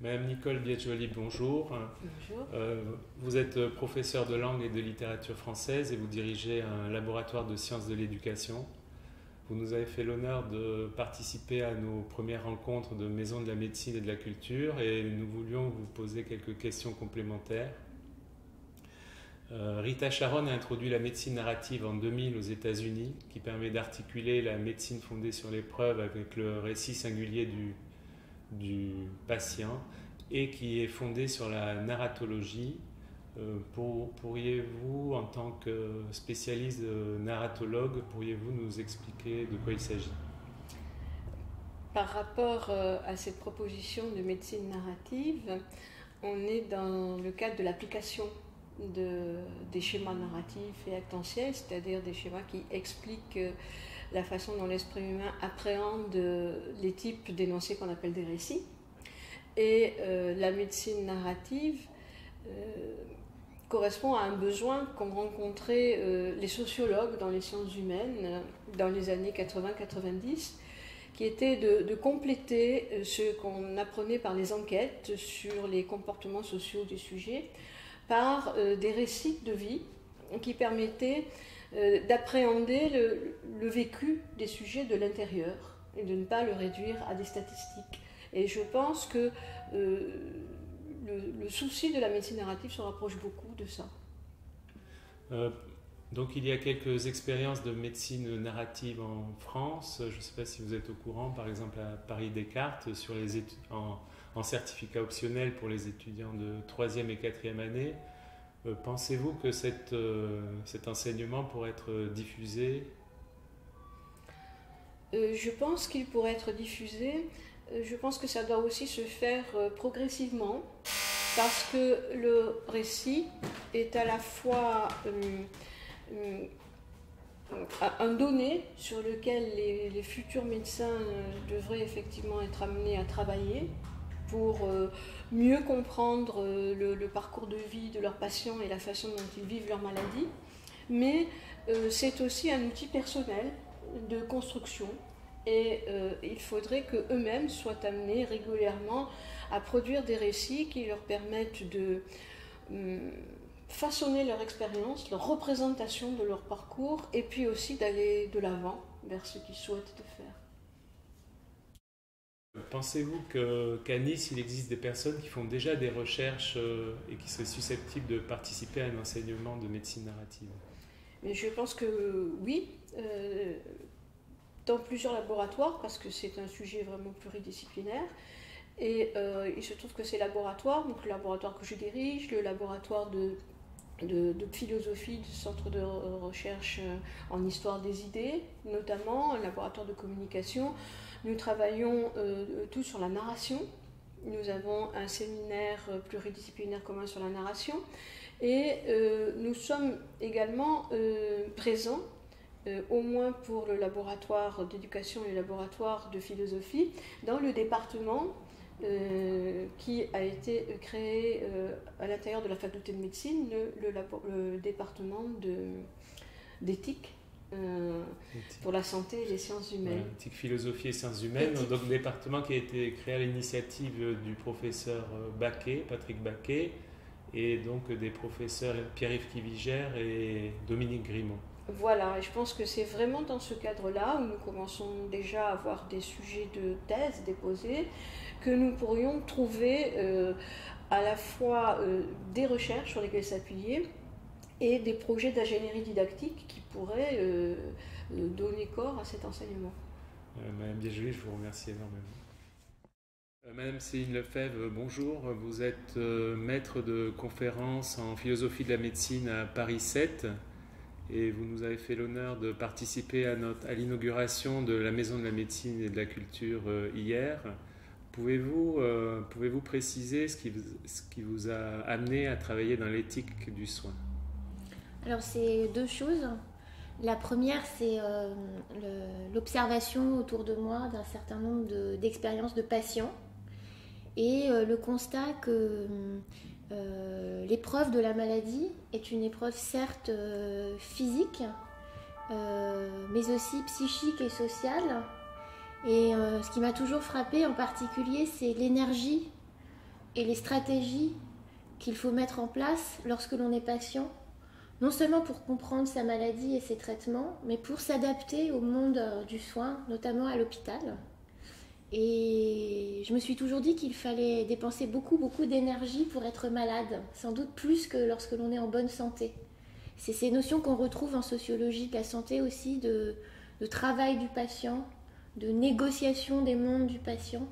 Madame Nicole Biaggioli, bonjour. Bonjour. Vous êtes professeure de langue et de littérature française et vous dirigez un laboratoire de sciences de l'éducation. Vous nous avez fait l'honneur de participer à nos premières rencontres de Maison de la médecine et de la culture et nous voulions vous poser quelques questions complémentaires. Rita Charon a introduit la médecine narrative en 2000 aux États-Unis, qui permet d'articuler la médecine fondée sur les preuves avec le récit singulier du patient et qui est fondée sur la narratologie. Pourriez-vous, en tant que spécialiste narratologue, pourriez-vous nous expliquer de quoi il s'agit? Par rapport à cette proposition de médecine narrative, on est dans le cadre de l'application des schémas narratifs et actentiels, c'est-à-dire des schémas qui expliquent la façon dont l'esprit humain appréhende les types d'énoncés qu'on appelle des récits. Et la médecine narrative correspond à un besoin qu'ont rencontré les sociologues dans les sciences humaines dans les années 80-90, qui était de compléter ce qu'on apprenait par les enquêtes sur les comportements sociaux des sujets par des récits de vie qui permettaient d'appréhender le vécu des sujets de l'intérieur et de ne pas le réduire à des statistiques. Et je pense que le souci de la médecine narrative se rapproche beaucoup de ça. Donc il y a quelques expériences de médecine narrative en France. Je ne sais pas si vous êtes au courant, par exemple à Paris Descartes, sur les en certificat optionnel pour les étudiants de 3e et 4e année. Pensez-vous que cet enseignement pourrait être diffusé? Je pense qu'il pourrait être diffusé. Je pense que ça doit aussi se faire progressivement, parce que le récit est à la fois un donné sur lequel les futurs médecins devraient effectivement être amenés à travailler pour mieux comprendre le parcours de vie de leurs patients et la façon dont ils vivent leur maladie, mais c'est aussi un outil personnel de construction. Et il faudrait qu'eux-mêmes soient amenés régulièrement à produire des récits qui leur permettent de façonner leur expérience, leur représentation de leur parcours, et puis aussi d'aller de l'avant vers ce qu'ils souhaitent de faire. Pensez-vous qu'à Nice, il existe des personnes qui font déjà des recherches et qui seraient susceptibles de participer à un enseignement de médecine narrative? Mais je pense que oui. Dans plusieurs laboratoires, parce que c'est un sujet vraiment pluridisciplinaire. Et il se trouve que ces laboratoires, donc le laboratoire que je dirige, le laboratoire de philosophie du centre de recherche en histoire des idées, notamment un laboratoire de communication, nous travaillons tous sur la narration. Nous avons un séminaire pluridisciplinaire commun sur la narration et nous sommes également présents, au moins pour le laboratoire d'éducation et le laboratoire de philosophie, dans le département qui a été créé à l'intérieur de la faculté de médecine, le département d'éthique pour la santé et les sciences humaines. Voilà, éthique, philosophie et sciences humaines, donc département qui a été créé à l'initiative du professeur Baquet, Patrick Baquet, et donc des professeurs Pierre-Yves Kivigère et Dominique Grimaud. Voilà, et je pense que c'est vraiment dans ce cadre-là où nous commençons déjà à avoir des sujets de thèse déposés, que nous pourrions trouver à la fois des recherches sur lesquelles s'appuyer et des projets d'ingénierie didactique qui pourraient donner corps à cet enseignement. Madame Biaggioli, je vous remercie énormément. Madame Céline Lefebvre, bonjour. Vous êtes maître de conférence en philosophie de la médecine à Paris 7. Et vous nous avez fait l'honneur de participer à l'inauguration de la Maison de la médecine et de la culture hier. Pouvez-vous préciser ce qui vous a amené à travailler dans l'éthique du soin? Alors c'est deux choses. La première, c'est l'observation autour de moi d'un certain nombre d'expériences de patients et le constat que l'épreuve de la maladie est une épreuve certes physique, mais aussi psychique et sociale. Et ce qui m'a toujours frappée en particulier, c'est l'énergie et les stratégies qu'il faut mettre en place lorsque l'on est patient, non seulement pour comprendre sa maladie et ses traitements, mais pour s'adapter au monde du soin, notamment à l'hôpital. Et je me suis toujours dit qu'il fallait dépenser beaucoup d'énergie pour être malade, sans doute plus que lorsque l'on est en bonne santé. C'est ces notions qu'on retrouve en sociologie de la santé aussi, de travail du patient, de négociation des mondes du patient,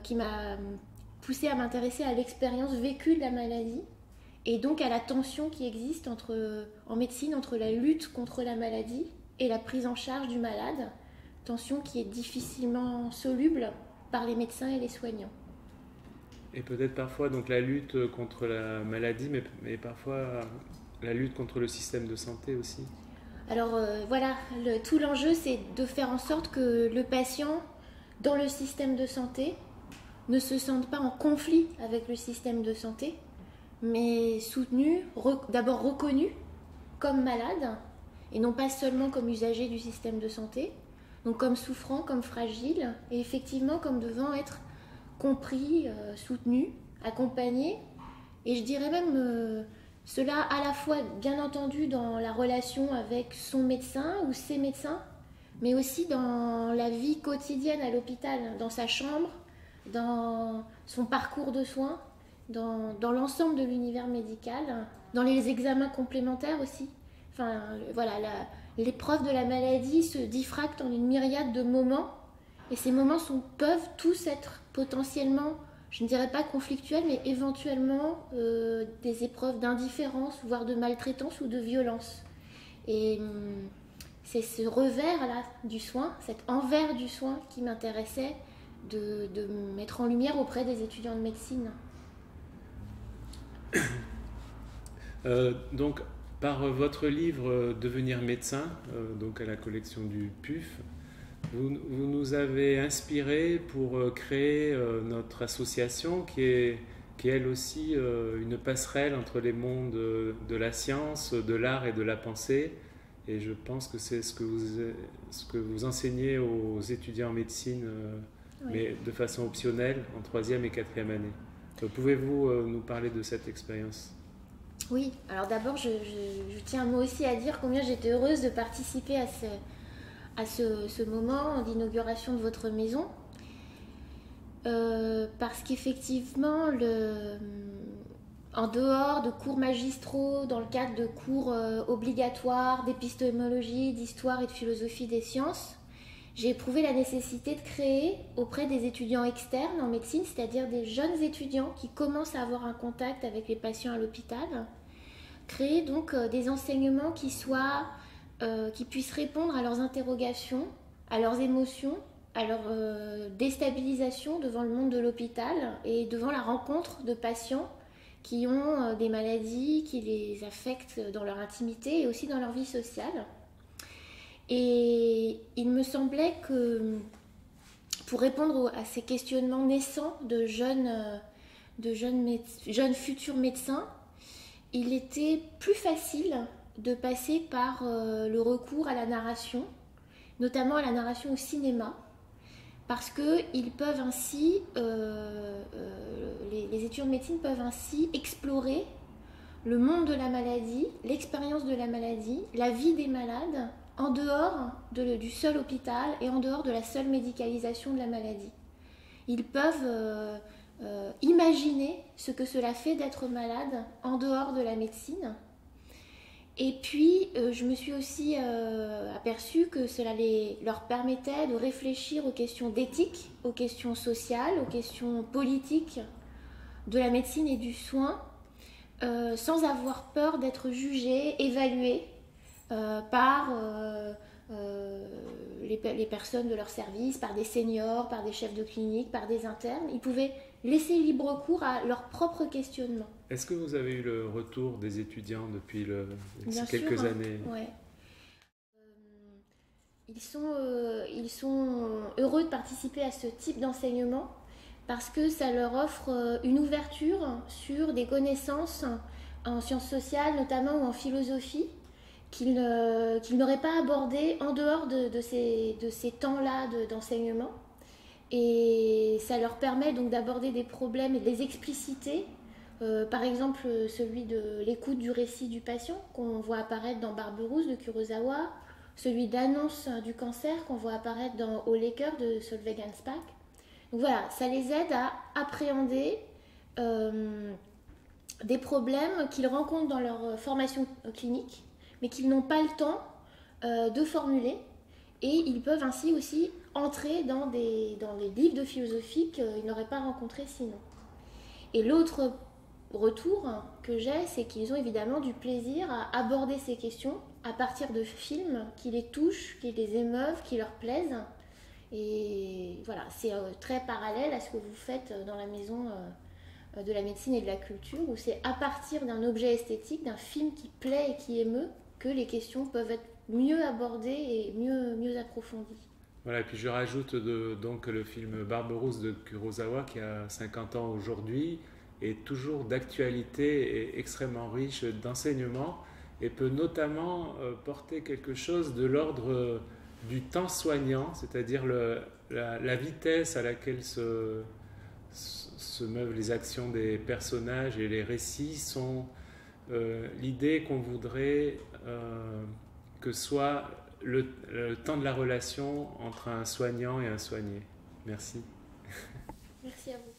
qui m'a poussée à m'intéresser à l'expérience vécue de la maladie et donc à la tension qui existe en médecine entre la lutte contre la maladie et la prise en charge du malade, tension qui est difficilement soluble par les médecins et les soignants. Et peut-être parfois donc la lutte contre la maladie, mais parfois la lutte contre le système de santé aussi. Alors voilà, tout l'enjeu c'est de faire en sorte que le patient dans le système de santé ne se sente pas en conflit avec le système de santé, mais soutenu, d'abord reconnu comme malade, et non pas seulement comme usager du système de santé, donc comme souffrant, comme fragile, et effectivement comme devant être compris, soutenu, accompagné, et je dirais même cela à la fois bien entendu dans la relation avec son médecin ou ses médecins, mais aussi dans la vie quotidienne à l'hôpital, dans sa chambre, dans son parcours de soins, dans l'ensemble de l'univers médical, dans les examens complémentaires aussi. Enfin, voilà, l'épreuve de la maladie se diffracte en une myriade de moments, et ces moments peuvent tous être potentiellement, je ne dirais pas conflictuels, mais éventuellement des épreuves d'indifférence, voire de maltraitance ou de violence. Et c'est ce revers-là du soin, cet envers du soin qui m'intéressait de mettre en lumière auprès des étudiants de médecine. Donc, par votre livre Devenir médecin, donc à la collection du PUF, vous nous avez inspiré pour créer notre association qui est elle aussi une passerelle entre les mondes de la science, de l'art et de la pensée. Et je pense que c'est ce que vous enseignez aux étudiants en médecine, oui, mais de façon optionnelle, en 3e et 4e année. Pouvez-vous nous parler de cette expérience ? Oui, alors d'abord, je tiens moi aussi à dire combien j'étais heureuse de participer à ce moment d'inauguration de votre maison. Parce qu'effectivement, en dehors de cours magistraux, dans le cadre de cours obligatoires d'épistémologie, d'histoire et de philosophie des sciences, j'ai éprouvé la nécessité de créer auprès des étudiants externes en médecine, c'est-à-dire des jeunes étudiants qui commencent à avoir un contact avec les patients à l'hôpital, créer donc des enseignements qui puissent répondre à leurs interrogations, à leurs émotions, à leur déstabilisation devant le monde de l'hôpital et devant la rencontre de patients qui ont des maladies qui les affectent dans leur intimité et aussi dans leur vie sociale. Et il me semblait que pour répondre à ces questionnements naissants de jeunes futurs médecins, il était plus facile de passer par le recours à la narration, notamment à la narration au cinéma, parce que ils peuvent ainsi, les étudiants de médecine peuvent ainsi explorer le monde de la maladie, l'expérience de la maladie, la vie des malades, en dehors du seul hôpital et en dehors de la seule médicalisation de la maladie. Ils peuvent imaginer ce que cela fait d'être malade en dehors de la médecine. Et puis, je me suis aussi aperçue que cela leur permettait de réfléchir aux questions d'éthique, aux questions sociales, aux questions politiques de la médecine et du soin, sans avoir peur d'être jugés, évalués par les personnes de leur service, par des seniors, par des chefs de clinique, par des internes. Ils pouvaient laisser libre cours à leurs propres questionnements. Est-ce que vous avez eu le retour des étudiants depuis ces quelques années ? Ouais. Ils sont heureux de participer à ce type d'enseignement parce que ça leur offre une ouverture sur des connaissances en sciences sociales, notamment ou en philosophie, qu'ils n'auraient pas abordées en dehors de ces temps-là d'enseignement. Et ça leur permet donc d'aborder des problèmes et de les expliciter. Par exemple, celui de l'écoute du récit du patient qu'on voit apparaître dans Barberousse de Kurosawa, celui d'annonce du cancer qu'on voit apparaître dans Au Laker de Solveig Ansbach. Donc voilà, ça les aide à appréhender des problèmes qu'ils rencontrent dans leur formation clinique, mais qu'ils n'ont pas le temps de formuler. Et ils peuvent ainsi aussi entrer dans les livres de philosophie qu'ils n'auraient pas rencontrés sinon. Et l'autre retour que j'ai, c'est qu'ils ont évidemment du plaisir à aborder ces questions à partir de films qui les touchent, qui les émeuvent, qui leur plaisent. Et voilà, c'est très parallèle à ce que vous faites dans la maison de la médecine et de la culture, où c'est à partir d'un objet esthétique, d'un film qui plaît et qui émeut, que les questions peuvent être mieux abordées et mieux approfondies. Voilà, et puis je rajoute donc le film Barberousse de Kurosawa, qui a 50 ans aujourd'hui, est toujours d'actualité et extrêmement riche d'enseignements, et peut notamment porter quelque chose de l'ordre du temps soignant, c'est-à-dire la vitesse à laquelle se meuvent les actions des personnages et les récits sont l'idée qu'on voudrait que soit le temps de la relation entre un soignant et un soigné. Merci. Merci à vous.